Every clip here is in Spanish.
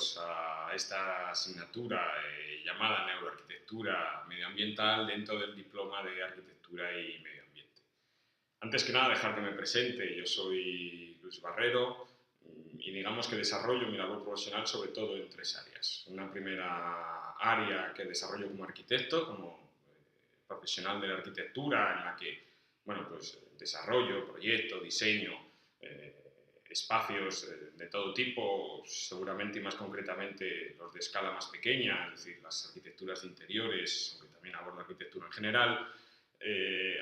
bienvenidos a esta asignatura llamada Neuroarquitectura Medioambiental dentro del Diploma de Arquitectura y Medio Ambiente. Antes que nada, dejar que me presente. Yo soy Luis Barrero y digamos que desarrollo mi labor profesional sobre todo en tres áreas. Una primera área que desarrollo como arquitecto, como profesional de la arquitectura, en la que desarrollo, proyecto, diseño, espacios de todo tipo, seguramente y más concretamente los de escala más pequeña, es decir, las arquitecturas de interiores, aunque también abordo arquitectura en general.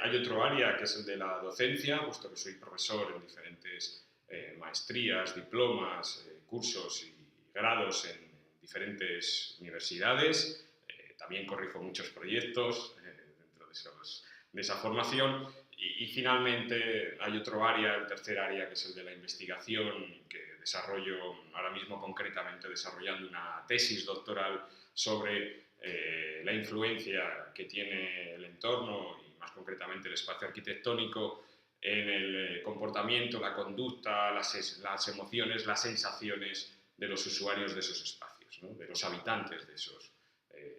Hay otro área que es el de la docencia, puesto que soy profesor en diferentes maestrías, diplomas, cursos y grados en diferentes universidades. También corrijo muchos proyectos dentro de esa formación. Y finalmente hay otro área, el tercer área, que es el de la investigación, que desarrollo ahora mismo concretamente desarrollando una tesis doctoral sobre la influencia que tiene el entorno y más concretamente el espacio arquitectónico en el comportamiento, la conducta, las emociones, las sensaciones de los usuarios de esos espacios, ¿no? De los habitantes de esos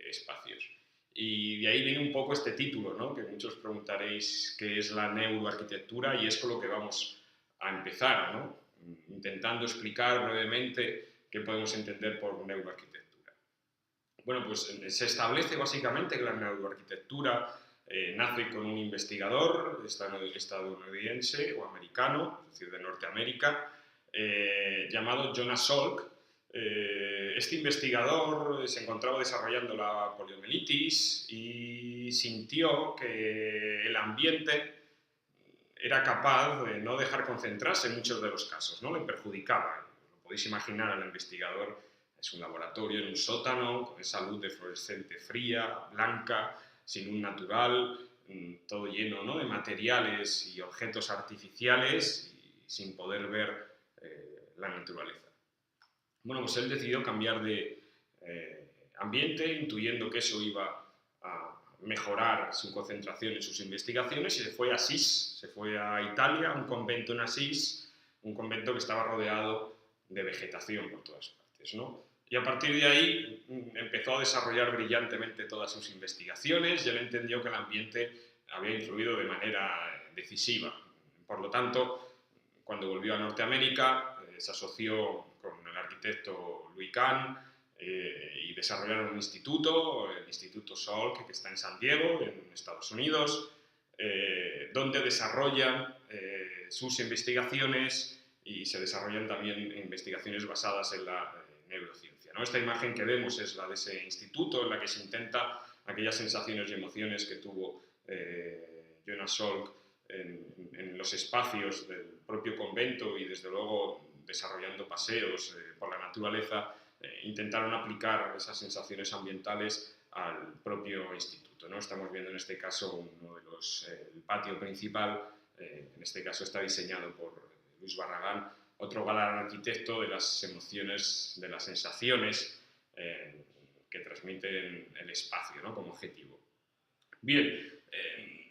espacios. Y de ahí viene un poco este título, ¿no? Que muchos preguntaréis qué es la neuroarquitectura, y es con lo que vamos a empezar, ¿no? Intentando explicar brevemente qué podemos entender por neuroarquitectura. Bueno, pues se establece básicamente que la neuroarquitectura nace con un investigador estadounidense o americano, es decir, de Norteamérica, llamado Jonas Salk. Este investigador se encontraba desarrollando la poliomielitis y sintió que el ambiente era capaz de no dejar concentrarse en muchos de los casos, ¿no? Le perjudicaba. Lo podéis imaginar, al investigador es un laboratorio en un sótano, con esa luz de fluorescente fría, blanca, sin luz natural, todo lleno, ¿no?, de materiales y objetos artificiales y sin poder ver la naturaleza. Bueno, pues él decidió cambiar de ambiente, intuyendo que eso iba a mejorar su concentración en sus investigaciones, y se fue a Asís, se fue a Italia, a un convento en Asís, un convento que estaba rodeado de vegetación por todas partes, ¿no? Y a partir de ahí empezó a desarrollar brillantemente todas sus investigaciones, y él entendió que el ambiente había influido de manera decisiva. Por lo tanto, cuando volvió a Norteamérica, se asoció con el arquitecto Louis Kahn y desarrollaron un instituto, el Instituto Salk, que está en San Diego, en Estados Unidos, donde desarrollan sus investigaciones y se desarrollan también investigaciones basadas en la neurociencia, ¿no? Esta imagen que vemos es la de ese instituto, en la que se intenta aquellas sensaciones y emociones que tuvo Jonas Salk en los espacios del propio convento, y desde luego desarrollando paseos por la naturaleza, intentaron aplicar esas sensaciones ambientales al propio instituto, ¿no? Estamos viendo en este caso el patio principal, en este caso está diseñado por Luis Barragán, otro galán arquitecto de las emociones, de las sensaciones que transmiten el espacio, ¿no?, como objetivo. Bien,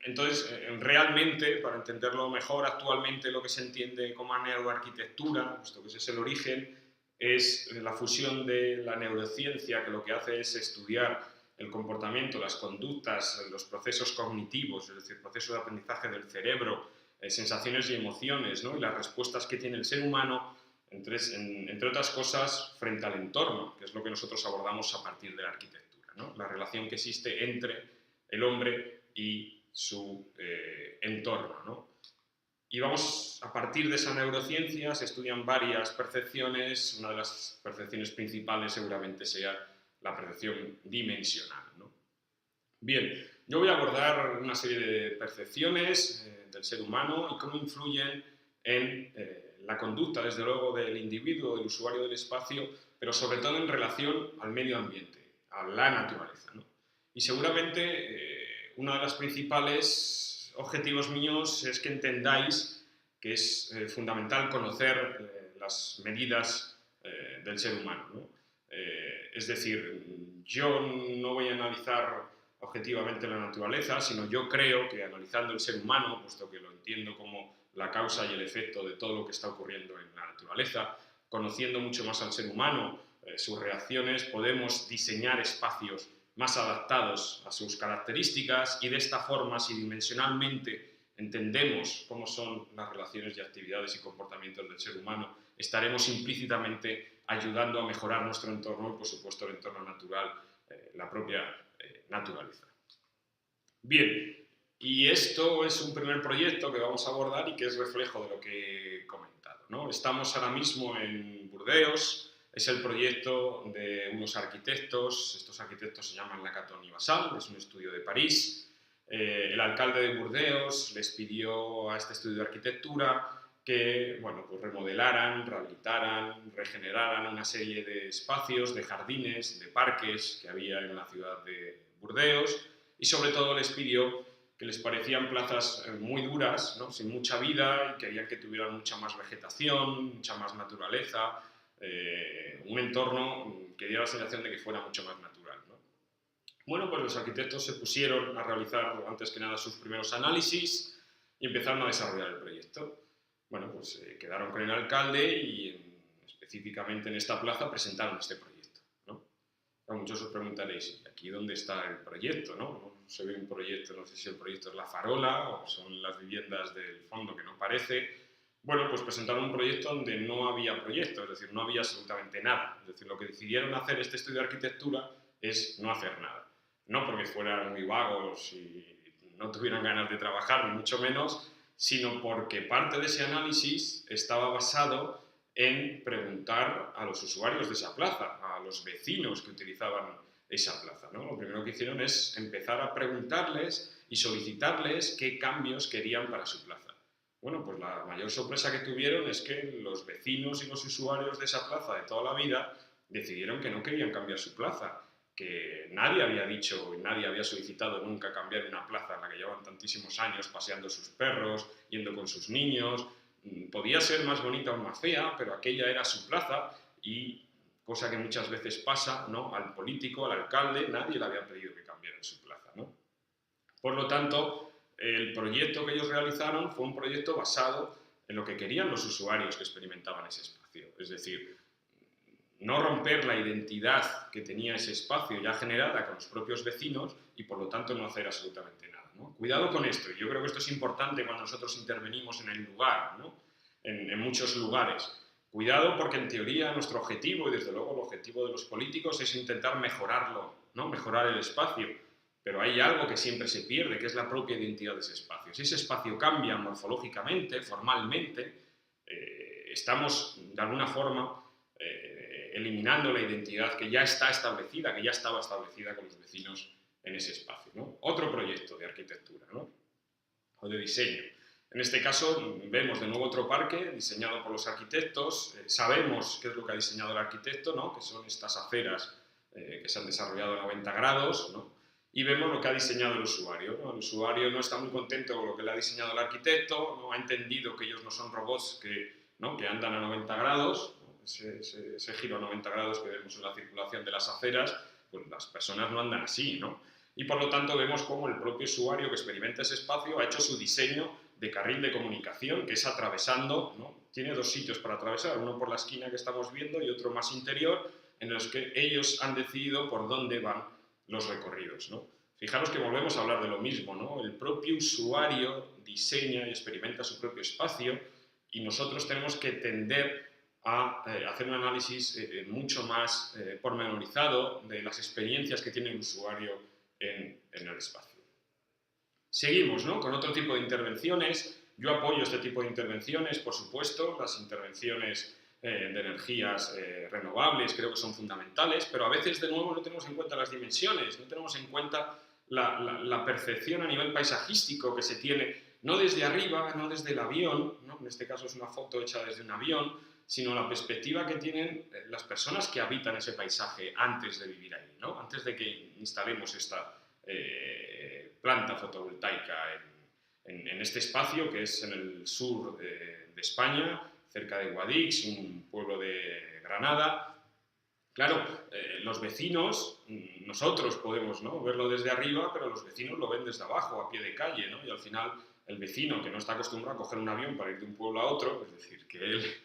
entonces, realmente, para entenderlo mejor, actualmente lo que se entiende como neuroarquitectura, puesto que ese es el origen, es la fusión de la neurociencia, que lo que hace es estudiar el comportamiento, las conductas, los procesos cognitivos, es decir, procesos de aprendizaje del cerebro, sensaciones y emociones, ¿no?, y las respuestas que tiene el ser humano, entre otras cosas, frente al entorno, que es lo que nosotros abordamos a partir de la arquitectura, ¿no? La relación que existe entre el hombre y su entorno, ¿no? Y vamos, a partir de esa neurociencia se estudian varias percepciones. Una de las percepciones principales seguramente sea la percepción dimensional, ¿no? Bien, yo voy a abordar una serie de percepciones del ser humano y cómo influyen en la conducta, desde luego, del individuo, del usuario del espacio, pero sobre todo en relación al medio ambiente, a la naturaleza, ¿no? Y seguramente uno de los principales objetivos míos es que entendáis que es fundamental conocer las medidas del ser humano, ¿no? Es decir, yo no voy a analizar objetivamente la naturaleza, sino yo creo que analizando el ser humano, puesto que lo entiendo como la causa y el efecto de todo lo que está ocurriendo en la naturaleza, conociendo mucho más al ser humano, sus reacciones, podemos diseñar espacios más adaptados a sus características y de esta forma, si dimensionalmente entendemos cómo son las relaciones y actividades y comportamientos del ser humano, estaremos implícitamente ayudando a mejorar nuestro entorno y, por supuesto, el entorno natural, la propia naturaleza. Bien, y esto es un primer proyecto que vamos a abordar y que es reflejo de lo que he comentado, ¿no? Estamos ahora mismo en Burdeos, es el proyecto de unos arquitectos, estos arquitectos se llaman Lacaton y Basal, es un estudio de París. El alcalde de Burdeos les pidió a este estudio de arquitectura que, bueno, pues remodelaran, rehabilitaran, regeneraran una serie de espacios, de jardines, de parques que había en la ciudad de Burdeos, y sobre todo les pidió que les parecían plazas muy duras, ¿no? Sin mucha vida, y querían que tuvieran mucha más vegetación, mucha más naturaleza, un entorno que diera la sensación de que fuera mucho más natural, ¿no? Bueno, pues los arquitectos se pusieron a realizar antes que nada sus primeros análisis y empezaron a desarrollar el proyecto. Bueno, pues quedaron con el alcalde y específicamente en esta plaza presentaron este proyecto, ¿no? A muchos os preguntaréis, ¿y aquí dónde está el proyecto, no? No se ve un proyecto, no sé si el proyecto es la farola o son las viviendas del fondo que no parece. Bueno, pues presentaron un proyecto donde no había proyecto, es decir, no había absolutamente nada. Es decir, lo que decidieron hacer este estudio de arquitectura es no hacer nada. No porque fueran muy vagos y no tuvieran ganas de trabajar, ni mucho menos, sino porque parte de ese análisis estaba basado en preguntar a los usuarios de esa plaza, a los vecinos que utilizaban esa plaza, ¿no? Lo primero que hicieron es empezar a preguntarles y solicitarles qué cambios querían para su plaza. Bueno, pues la mayor sorpresa que tuvieron es que los vecinos y los usuarios de esa plaza de toda la vida decidieron que no querían cambiar su plaza, que nadie había dicho y nadie había solicitado nunca cambiar una plaza en la que llevan tantísimos años paseando sus perros, yendo con sus niños. Podía ser más bonita o más fea, pero aquella era su plaza y, cosa que muchas veces pasa, ¿no? Al político, al alcalde, nadie le había pedido que cambiara su plaza, ¿no? Por lo tanto, el proyecto que ellos realizaron fue un proyecto basado en lo que querían los usuarios que experimentaban ese espacio. Es decir, no romper la identidad que tenía ese espacio ya generada con los propios vecinos y por lo tanto no hacer absolutamente nada, ¿no? Cuidado con esto, yo creo que esto es importante cuando nosotros intervenimos en el lugar, ¿no? En muchos lugares. Cuidado porque en teoría nuestro objetivo, y desde luego el objetivo de los políticos, es intentar mejorarlo, ¿no? Mejorar el espacio. Pero hay algo que siempre se pierde, que es la propia identidad de ese espacio. Si ese espacio cambia morfológicamente, formalmente, estamos de alguna forma eliminando la identidad que ya está establecida, que ya estaba establecida con los vecinos en ese espacio, ¿no? Otro proyecto de arquitectura, ¿no? O de diseño. En este caso vemos de nuevo otro parque diseñado por los arquitectos. Sabemos qué es lo que ha diseñado el arquitecto, ¿no? Que son estas aceras que se han desarrollado a 90 grados, ¿no? Y vemos lo que ha diseñado el usuario, ¿no? El usuario no está muy contento con lo que le ha diseñado el arquitecto, no ha entendido que ellos no son robots que andan a 90 grados, ¿no? Ese giro a 90 grados que vemos en la circulación de las aceras, pues las personas no andan así, ¿no? Y por lo tanto vemos cómo el propio usuario que experimenta ese espacio ha hecho su diseño de carril de comunicación, que es atravesando, ¿no? Tiene dos sitios para atravesar, uno por la esquina que estamos viendo y otro más interior, en los que ellos han decidido por dónde van los recorridos, ¿no? Fijaros que volvemos a hablar de lo mismo, ¿no? El propio usuario diseña y experimenta su propio espacio y nosotros tenemos que tender a hacer un análisis mucho más pormenorizado de las experiencias que tiene el usuario en el espacio. Seguimos, ¿no? Con otro tipo de intervenciones. Yo apoyo este tipo de intervenciones, por supuesto, las intervenciones de energías renovables creo que son fundamentales, pero a veces de nuevo no tenemos en cuenta las dimensiones, no tenemos en cuenta la percepción a nivel paisajístico que se tiene, no desde arriba, no desde el avión, ¿no? En este caso es una foto hecha desde un avión, sino la perspectiva que tienen las personas que habitan ese paisaje antes de vivir ahí, ¿no? Antes de que instalemos esta planta fotovoltaica en este espacio que es en el sur de España, cerca de Guadix, un pueblo de Granada. Claro, los vecinos, nosotros podemos, ¿no?, verlo desde arriba, pero los vecinos lo ven desde abajo, a pie de calle, ¿no? Y al final el vecino que no está acostumbrado a coger un avión para ir de un pueblo a otro, es decir, que él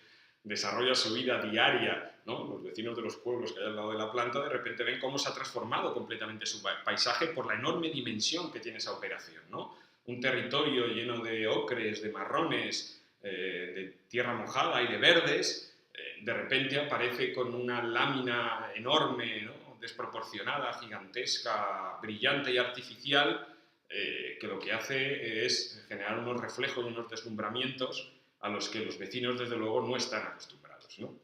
desarrolla su vida diaria, ¿no? Los vecinos de los pueblos que hay al lado de la planta de repente ven cómo se ha transformado completamente su paisaje por la enorme dimensión que tiene esa operación, ¿no? Un territorio lleno de ocres, de marrones, de tierra mojada y de verdes, de repente aparece con una lámina enorme, ¿no? Desproporcionada, gigantesca, brillante y artificial, que lo que hace es generar unos reflejos y unos deslumbramientos a los que los vecinos, desde luego, no están acostumbrados, ¿no?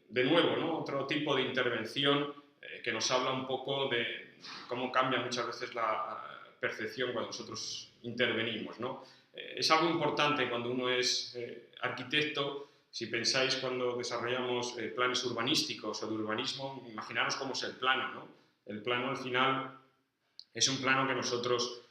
De nuevo, ¿no? Otro tipo de intervención que nos habla un poco de cómo cambia muchas veces la percepción cuando nosotros intervenimos, ¿no? Es algo importante cuando uno es arquitecto. Si pensáis cuando desarrollamos planes urbanísticos o de urbanismo, imaginaros cómo es el plano, ¿no? El plano al final es un plano que nosotros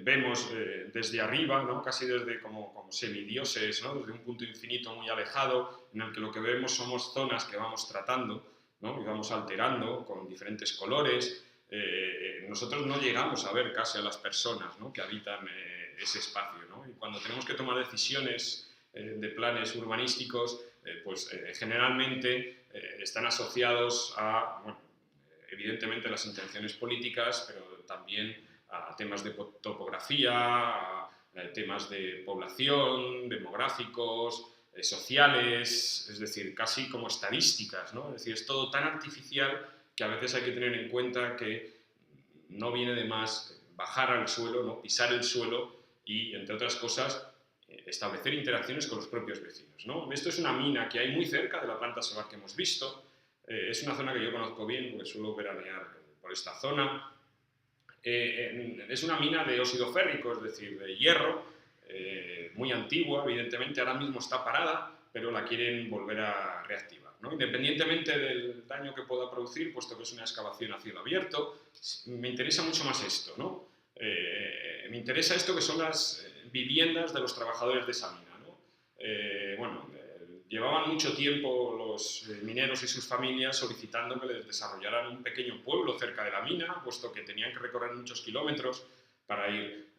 vemos desde arriba, ¿no? Casi desde como semidioses, ¿no? Desde un punto infinito muy alejado, en el que lo que vemos somos zonas que vamos tratando, ¿no? Y vamos alterando con diferentes colores. Nosotros no llegamos a ver casi a las personas, ¿no? Que habitan ese espacio, ¿no? Y cuando tenemos que tomar decisiones de planes urbanísticos, pues generalmente están asociados a, bueno, evidentemente las intenciones políticas, pero también a temas de topografía, a temas de población, demográficos, sociales, es decir, casi como estadísticas, ¿no? Es decir, es todo tan artificial que a veces hay que tener en cuenta que no viene de más bajar al suelo, ¿no? Pisar el suelo y, entre otras cosas, establecer interacciones con los propios vecinos, ¿no? Esto es una mina que hay muy cerca de la planta solar que hemos visto. Es una zona que yo conozco bien porque suelo veranear por esta zona. Es una mina de óxido férrico, es decir, de hierro, muy antigua, evidentemente ahora mismo está parada, pero la quieren volver a reactivar, ¿no? Independientemente del daño que pueda producir, puesto que es una excavación a cielo abierto, me interesa mucho más esto, ¿no? Me interesa esto que son las viviendas de los trabajadores de esa mina, ¿no? Bueno, llevaban mucho tiempo los mineros y sus familias solicitando que les desarrollaran un pequeño pueblo cerca de la mina, puesto que tenían que recorrer muchos kilómetros para ir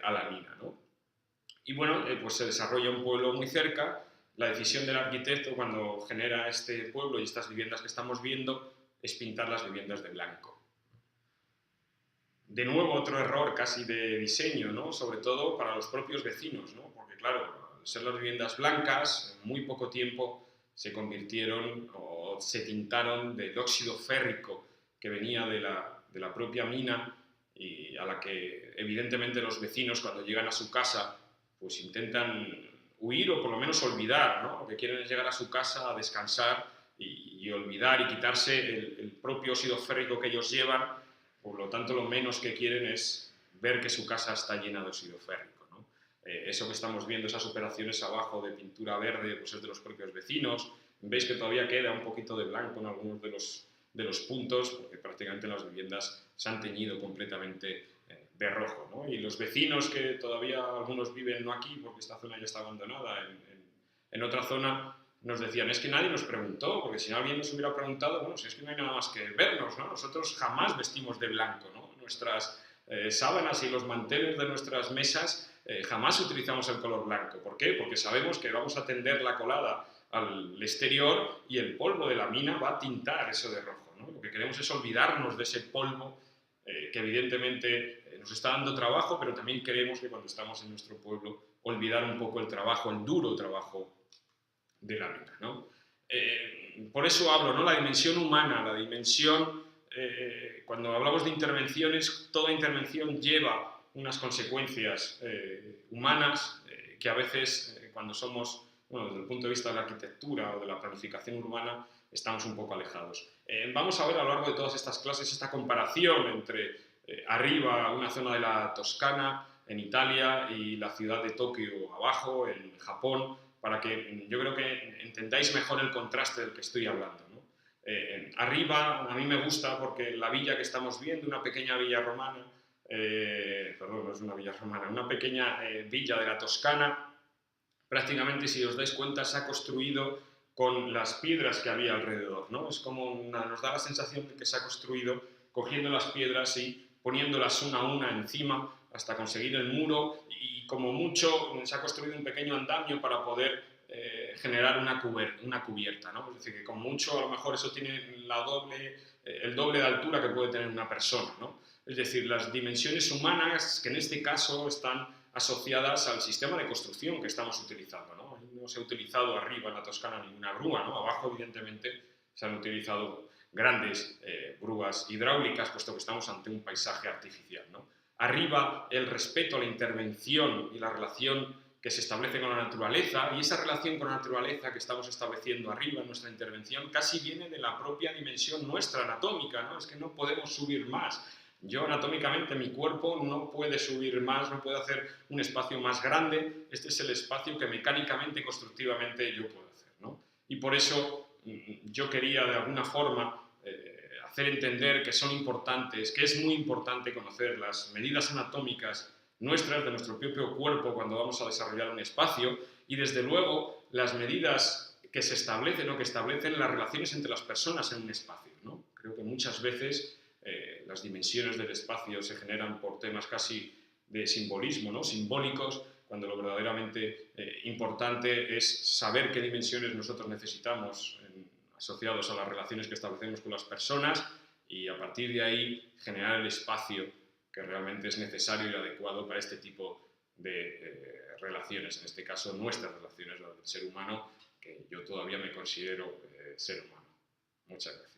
a la mina, ¿no? Y bueno, pues se desarrolla un pueblo muy cerca. La decisión del arquitecto cuando genera este pueblo y estas viviendas que estamos viendo es pintar las viviendas de blanco. De nuevo, otro error casi de diseño, ¿no? Sobre todo para los propios vecinos, ¿no? Porque claro, al ser las viviendas blancas, en muy poco tiempo se convirtieron o se tintaron del óxido férrico que venía de la propia mina y a la que evidentemente los vecinos cuando llegan a su casa pues intentan huir o por lo menos olvidar, ¿no? Lo que quieren es llegar a su casa a descansar y olvidar y quitarse el propio óxido férrico que ellos llevan. Por lo tanto, lo menos que quieren es ver que su casa está llena de óxido férrico, ¿no? Eso que estamos viendo, esas operaciones abajo de pintura verde, pues es de los propios vecinos. Veis que todavía queda un poquito de blanco en algunos de los puntos, porque prácticamente las viviendas se han teñido completamente de rojo, ¿no? Y los vecinos que todavía algunos viven no aquí, porque esta zona ya está abandonada, en otra zona, nos decían, es que nadie nos preguntó, porque si alguien nos hubiera preguntado, bueno, si es que no hay nada más que vernos, ¿no? Nosotros jamás vestimos de blanco, ¿no? Nuestras sábanas y los manteles de nuestras mesas jamás utilizamos el color blanco. ¿Por qué? Porque sabemos que vamos a tender la colada al exterior y el polvo de la mina va a tintar eso de rojo, ¿no? Lo que queremos es olvidarnos de ese polvo que evidentemente nos está dando trabajo, pero también queremos que cuando estamos en nuestro pueblo olvidar un poco el trabajo, el duro trabajo de la mina, ¿no? Por eso hablo, ¿no? La dimensión humana, la dimensión, cuando hablamos de intervenciones, toda intervención lleva unas consecuencias humanas que a veces cuando somos, bueno, desde el punto de vista de la arquitectura o de la planificación urbana, estamos un poco alejados. Vamos a ver a lo largo de todas estas clases esta comparación entre arriba una zona de la Toscana en Italia y la ciudad de Tokio abajo en Japón, para que yo creo que entendáis mejor el contraste del que estoy hablando, ¿no? Arriba a mí me gusta porque la villa que estamos viendo, una pequeña villa romana, perdón, no es una villa romana, una pequeña villa de la Toscana, prácticamente si os dais cuenta se ha construido con las piedras que había alrededor, ¿no? Es como nos da la sensación de que se ha construido cogiendo las piedras y poniéndolas una a una encima hasta conseguir el muro y como mucho se ha construido un pequeño andamio para poder generar una cubierta, ¿no? Es decir, que con mucho a lo mejor eso tiene el doble de altura que puede tener una persona, ¿no? Es decir, las dimensiones humanas que en este caso están asociadas al sistema de construcción que estamos utilizando, ¿no? No se ha utilizado arriba en la Toscana ninguna grúa, ¿no? Abajo, evidentemente, se han utilizado grandes grúas hidráulicas, puesto que estamos ante un paisaje artificial, ¿no? Arriba, el respeto a la intervención y la relación que se establece con la naturaleza, y esa relación con la naturaleza que estamos estableciendo arriba en nuestra intervención casi viene de la propia dimensión nuestra anatómica, ¿no? Es que no podemos subir más. Yo anatómicamente mi cuerpo no puede subir más, no puede hacer un espacio más grande, este es el espacio que mecánicamente y constructivamente yo puedo hacer, ¿no? Y por eso yo quería de alguna forma hacer entender que son importantes, que es muy importante conocer las medidas anatómicas nuestras, de nuestro propio cuerpo cuando vamos a desarrollar un espacio y desde luego las medidas que se establecen o que establecen las relaciones entre las personas en un espacio, ¿no? Creo que muchas veces las dimensiones del espacio se generan por temas casi de simbolismo, ¿no? Simbólicos, cuando lo verdaderamente importante es saber qué dimensiones nosotros necesitamos asociados a las relaciones que establecemos con las personas y a partir de ahí generar el espacio que realmente es necesario y adecuado para este tipo de relaciones, en este caso nuestras relaciones, las del ser humano, que yo todavía me considero ser humano. Muchas gracias.